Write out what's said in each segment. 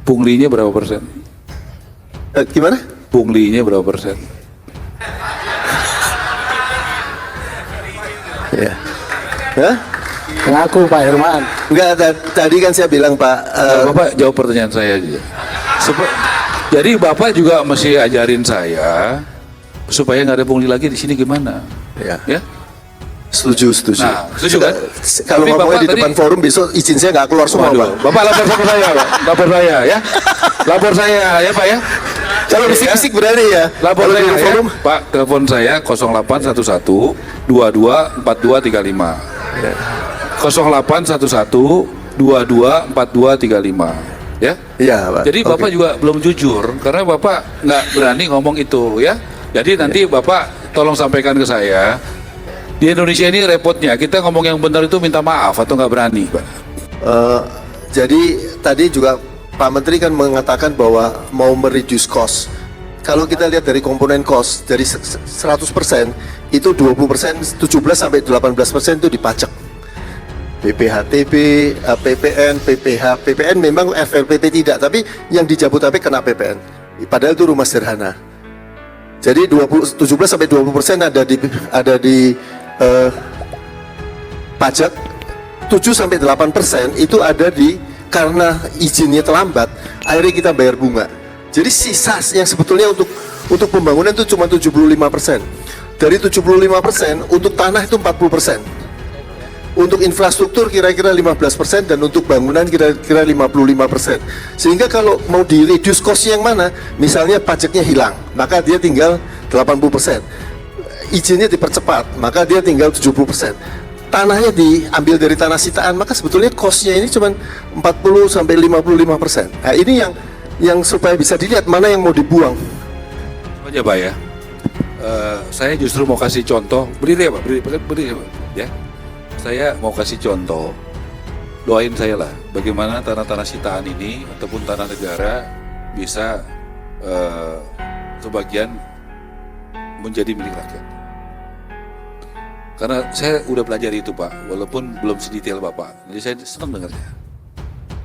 Punglinya berapa persen? Gimana? Punglinya berapa persen? Ya. Hah? Ngaku Pak Herman. Enggak, tadi kan saya bilang Pak. Bapak jawab pertanyaan saya aja. Jadi Bapak juga mesti ajarin saya supaya nggak ada pungli lagi di sini gimana? Ya. Ya? Setuju. Nah, setuju kan? Kalau Tapi ngomongnya Bapak di depan forum besok izin saya nggak keluar semua Pak. Waduh, Bapak lapor sama saya, Pak. Lapor saya ya. Lapor saya ya Pak ya. Kalau bisik-bisik berani ya. Lapor Kalau saya di ya. Iya. forum. Pak, telepon saya 0811 22 4235. 0811 22 4235. Ya? Iya Pak. Jadi Bapak Oke. juga belum jujur karena Bapak nggak berani ngomong itu ya. Jadi nanti Bapak tolong sampaikan ke saya. Di Indonesia ini repotnya kita ngomong yang benar itu minta maaf atau nggak berani, Pak. Jadi tadi juga Pak Menteri kan mengatakan bahwa mau mereduce cost. Kalau kita lihat dari komponen cost dari 100% itu 20%, 17 sampai 18% itu dipajak. PPHTB, PPN, PPH, PPN memang FLPP tidak, tapi yang di Jabodetabek kena PPN. Padahal itu rumah sederhana. Jadi 17 sampai 20% ada di pajak, 7 sampai 8% itu ada di karena izinnya terlambat, akhirnya kita bayar bunga. Jadi sisa yang sebetulnya untuk pembangunan itu cuma 75%. Dari 75% untuk tanah itu 40%. Untuk infrastruktur kira-kira 15% dan untuk bangunan kira-kira 55%. Sehingga kalau mau di reduce cost yang mana, misalnya pajaknya hilang, maka dia tinggal 80%. Izinnya dipercepat, maka dia tinggal 70%. Tanahnya diambil dari tanah sitaan, maka sebetulnya cost-nya ini cuma 40 sampai 55%. Nah, ini yang supaya bisa dilihat mana yang mau dibuang. Aja Pak ya. Saya justru mau kasih contoh, berdiri ya Pak, berdiri ya Pak. Ya. Saya mau kasih contoh, doain saya lah, bagaimana tanah-tanah sitaan ini ataupun tanah negara bisa sebagian menjadi milik rakyat. Karena saya udah belajar itu Pak, walaupun belum sedetail Bapak. Jadi saya senang dengarnya.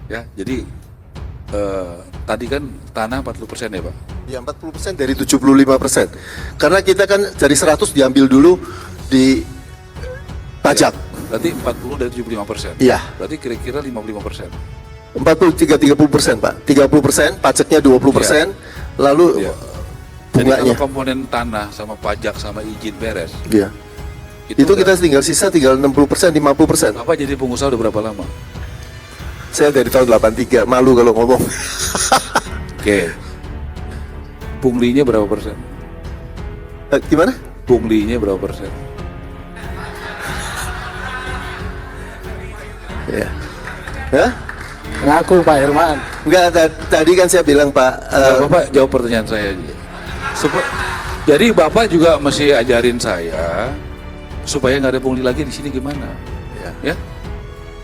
Ya, jadi tadi kan tanah 40% ya Pak. Ya 40% dari 75%. Karena kita kan dari 100 diambil dulu di pajak. Berarti 40 dari 75%. Iya. Berarti kira-kira 55%. 30% Pak. 30%, pajaknya 20%, lalu Iya. Jadi kalau bunganya. komponen tanah sama pajak sama izin beres, Iya. Itu udah- kita tinggal sisa tinggal 60%, 50%. Bapak jadi pengusaha udah berapa lama? Saya dari tahun 83, malu kalau ngomong. Oke. Punglinya berapa persen? Gimana? Punglinya berapa persen? Ya. Hah? Ngaku Pak Herman. Enggak, tadi kan saya bilang Pak, Bapak jawab pertanyaan saya aja. Jadi Bapak juga mesti ajarin saya supaya nggak ada pungli lagi di sini gimana? Ya?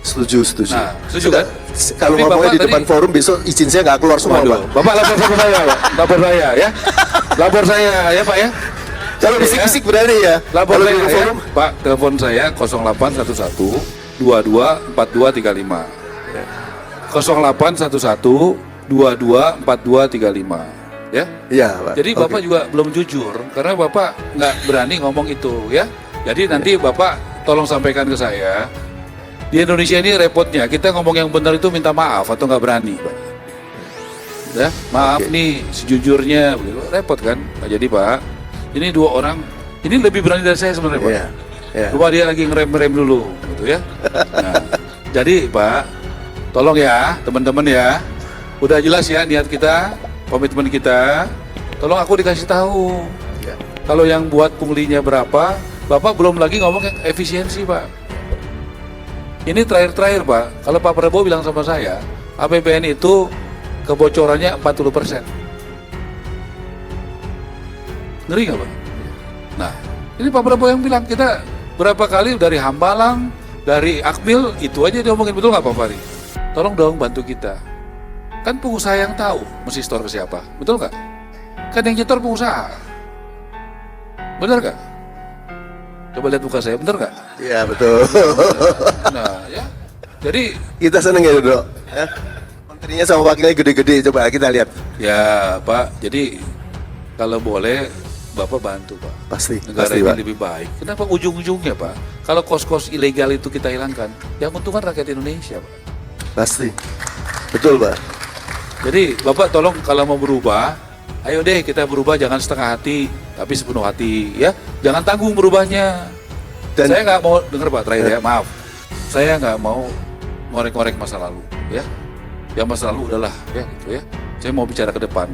setuju. Nah, setuju kan? Kalau Tapi ngomongnya Bapak di depan tadi- forum besok izin saya nggak keluar semua Pak. Waduh, Bapak lapor sama saya, Pak. Lapor saya ya. Lapor saya ya Pak ya. Kalau bisik-bisik berani ya. Lapor Kalau saya di ya. forum, Pak, telepon saya 0811 22 4235. 0811 22 4235. Ya. iya Pak. Jadi Oke. Bapak juga belum jujur karena Bapak nggak berani ngomong itu ya. Jadi nanti Bapak tolong sampaikan ke saya. Di Indonesia ini repotnya kita ngomong yang benar itu minta maaf atau nggak berani, Pak. Ya, maaf Oke. nih sejujurnya, begitu. Repot kan? Nah, jadi Pak, ini dua orang ini lebih berani dari saya sebenarnya, Pak. Iya. Iya. Coba dia lagi ngerem-ngerem dulu, gitu ya. Nah, jadi Pak, tolong ya teman-teman ya, udah jelas ya niat kita, komitmen kita. Tolong aku dikasih tahu. Iya. Kalau yang buat punglinya berapa, Bapak belum lagi ngomong yang efisiensi Pak. Ini terakhir Pak, kalau Pak Prabowo bilang sama saya, APBN itu kebocorannya 40%. Ngeri nggak Pak? Nah, ini Pak Prabowo yang bilang, kita berapa kali dari Hambalang, dari Akmil, itu aja diomongin, betul nggak Pak Fahri? Tolong dong bantu kita. Kan pengusaha yang tahu, mesti store ke siapa, betul nggak? Kan yang nyetor pengusaha. Benar nggak? Coba lihat muka saya, benar nggak? Iya betul. Nah, ya. Jadi Kita seneng ya Dok. Ya. Menterinya sama wakilnya gede-gede, coba kita lihat. Ya Pak, jadi kalau boleh Bapak bantu Pak. Pasti, Negara pasti, ini Pak. lebih baik. Kenapa ujung-ujungnya Pak? Kalau kos-kos ilegal itu kita hilangkan, yang untung kan rakyat Indonesia Pak. Pasti. Betul, Pak. Jadi Bapak tolong kalau mau berubah, ayo deh kita berubah, jangan setengah hati, tapi sepenuh hati ya. Jangan tanggung berubahnya. Dan- Saya nggak mau, dengar Pak terakhir ya, maaf. Saya nggak mau ngorek-ngorek masa lalu ya. Yang masa lalu udahlah ya gitu ya. Saya mau bicara ke depan.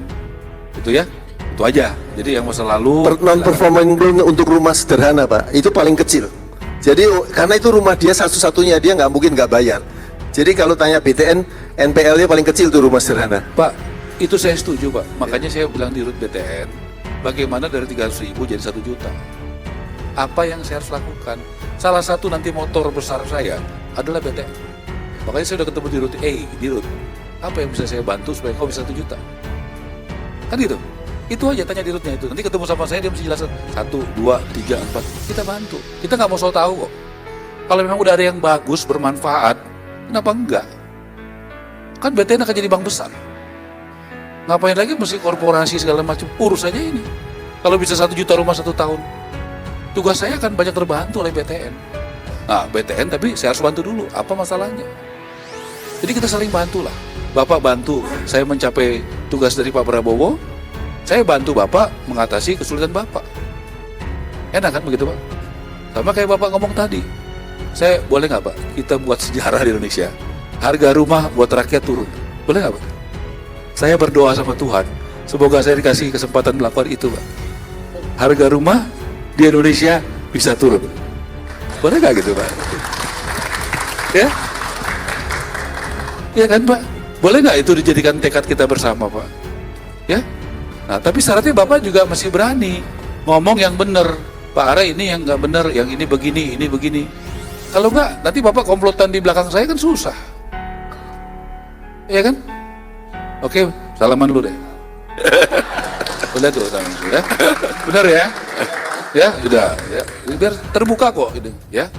Itu ya. Itu aja. Jadi yang masa lalu Non-performable untuk rumah sederhana, Pak, itu paling kecil. Jadi karena itu rumah dia satu-satunya, dia nggak mungkin nggak bayar. Jadi kalau tanya BTN, NPL-nya paling kecil tuh rumah sederhana. Pak, itu saya setuju Pak. Makanya saya bilang di RUT BTN, bagaimana dari 300.000 jadi 1 juta. Apa yang saya harus lakukan? Salah satu nanti motor besar saya adalah BTN. Makanya saya udah ketemu di RUT, di RUT, apa yang bisa saya bantu supaya kau bisa 1 juta? Kan gitu. Itu aja tanya di RUT-nya itu. Nanti ketemu sama saya dia mesti jelaskan 1, 2, 3, 4. Kita bantu. Kita nggak mau so tahu kok. Kalau memang udah ada yang bagus, bermanfaat, kenapa enggak? Kan BTN akan jadi bank besar. Ngapain lagi mesti korporasi segala macam, urus aja ini. Kalau bisa 1 juta rumah 1 tahun, tugas saya akan banyak terbantu oleh BTN. Nah BTN tapi saya harus bantu dulu, apa masalahnya? Jadi kita saling bantu lah. Bapak bantu saya mencapai tugas dari Pak Prabowo, saya bantu Bapak mengatasi kesulitan Bapak. Enak kan begitu Pak? Sama kayak Bapak ngomong tadi, saya boleh nggak Pak, kita buat sejarah di Indonesia, harga rumah buat rakyat turun, boleh nggak Pak? Saya berdoa sama Tuhan, semoga saya dikasih kesempatan melakukan itu Pak. Harga rumah di Indonesia bisa turun. Boleh nggak gitu Pak? Ya? Ya kan Pak? Boleh nggak itu dijadikan tekad kita bersama Pak? Ya? Nah tapi syaratnya Bapak juga masih berani ngomong yang benar. Pak Ara ini yang nggak benar, yang ini begini. Kalau nggak, nanti Bapak komplotan di belakang saya kan susah. Iya kan? Oke, salaman dulu deh. Udah tuh salaman dulu ya. Benar ya? Ya, udah ya. Biar terbuka kok gitu ya.